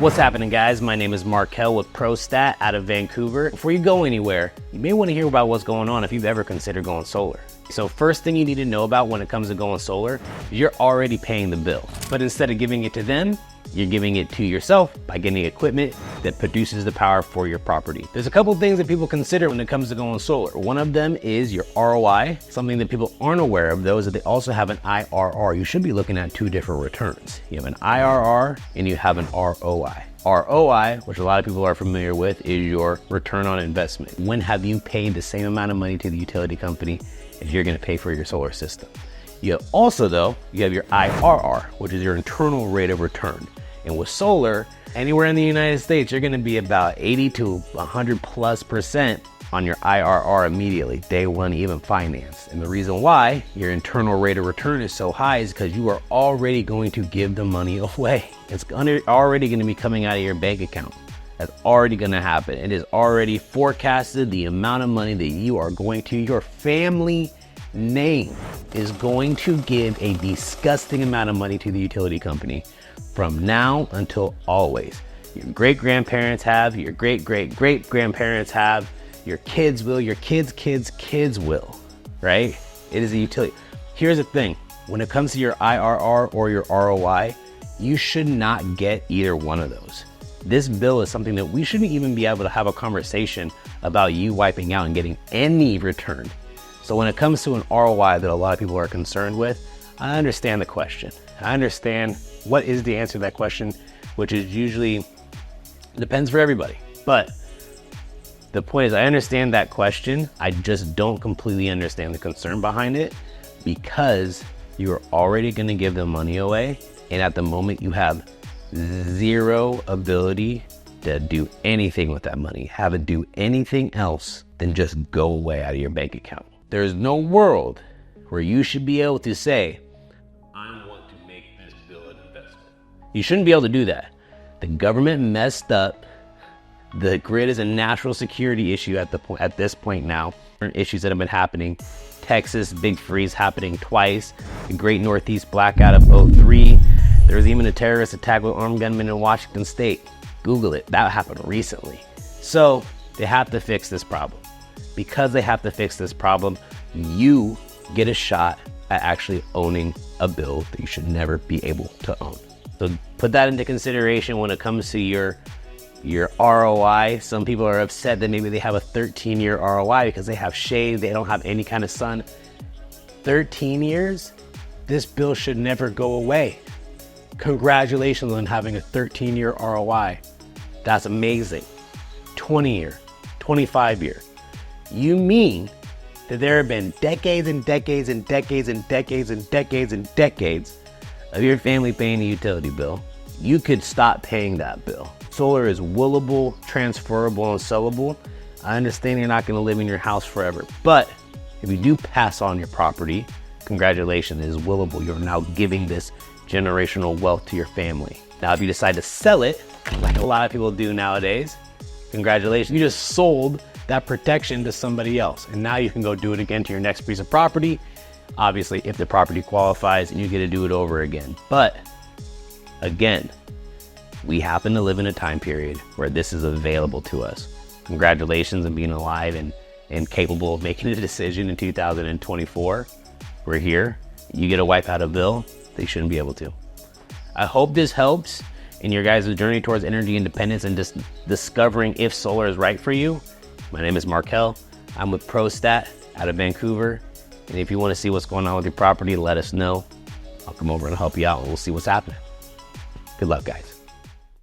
What's happening, guys? My name is Markell with ProStat out of Vancouver. Before you go anywhere, you may want to hear about what's going on if you've ever considered going solar. So first thing you need to know about when it comes to going solar, you're already paying the bill. But instead of giving it to them, you're giving it to yourself by getting equipment that produces the power for your property. There's a couple things that people consider when it comes to going solar. One of them is your ROI. Something that people aren't aware of, though, is that they also have an IRR. You should be looking at two different returns. You have an IRR and you have an ROI. ROI, which a lot of people are familiar with, is your return on investment. When have you paid the same amount of money to the utility company as you're gonna pay for your solar system? You have also, though, you have your IRR, which is your internal rate of return. And with solar, anywhere in the United States, you're gonna be about 80 to 100+% on your IRR immediately, day one, even finance. And the reason why your internal rate of return is so high is because you are already going to give the money away. It's already gonna be coming out of your bank account. That's already gonna happen. It is already forecasted. The amount of money that you are going to, your family name is going to give a disgusting amount of money to the utility company from now until always. Your great-grandparents have, your great-great-great-grandparents have, your kids will, your kids' will, right? It is a utility. Here's the thing, when it comes to your IRR or your ROI, you should not get either one of those. This bill is something that we shouldn't even be able to have a conversation about you wiping out and getting any return. So when it comes to an ROI that a lot of people are concerned with, I understand the question. I understand what is the answer to that question, which is usually, depends for everybody. But the point is, I understand that question. I just don't completely understand the concern behind it, because you're already gonna give the money away. And at the moment you have zero ability to do anything with that money, have it do anything else than just go away out of your bank account. There's no world where you should be able to say, I want to make this bill an investment. You shouldn't be able to do that. The government messed up. The grid is a national security issue at this point now. Issues that have been happening. Texas, big freeze happening twice. The Great Northeast Blackout of 2003. There was even a terrorist attack with armed gunmen in Washington State. Google it, that happened recently. So they have to fix this problem. Because they have to fix this problem, you get a shot at actually owning a bill that you should never be able to own. So put that into consideration when it comes to your ROI. Some people are upset that maybe they have a 13-year ROI because they have shade, they don't have any kind of sun. 13 years? This bill should never go away. Congratulations on having a 13-year ROI. That's amazing. 20-year, 25-year. You mean that there have been decades and decades and decades and decades and decades and decades of your family paying a utility bill. You could stop paying that bill. Solar is willable, transferable, and sellable. I understand you're not gonna live in your house forever, but if you do pass on your property, congratulations, it is willable. You're now giving this generational wealth to your family. Now, if you decide to sell it, like a lot of people do nowadays, congratulations, you just sold that protection to somebody else. And now you can go do it again to your next piece of property. Obviously, if the property qualifies, and you get to do it over again. But again, we happen to live in a time period where this is available to us. Congratulations on being alive and capable of making a decision in 2024. We're here. You get to wipe out a bill that you shouldn't be able to. I hope this helps in your guys' journey towards energy independence and just discovering if solar is right for you. My name is Markell. I'm with ProStat out of Vancouver. And if you want to see what's going on with your property, let us know. I'll come over and help you out and we'll see what's happening. Good luck, guys.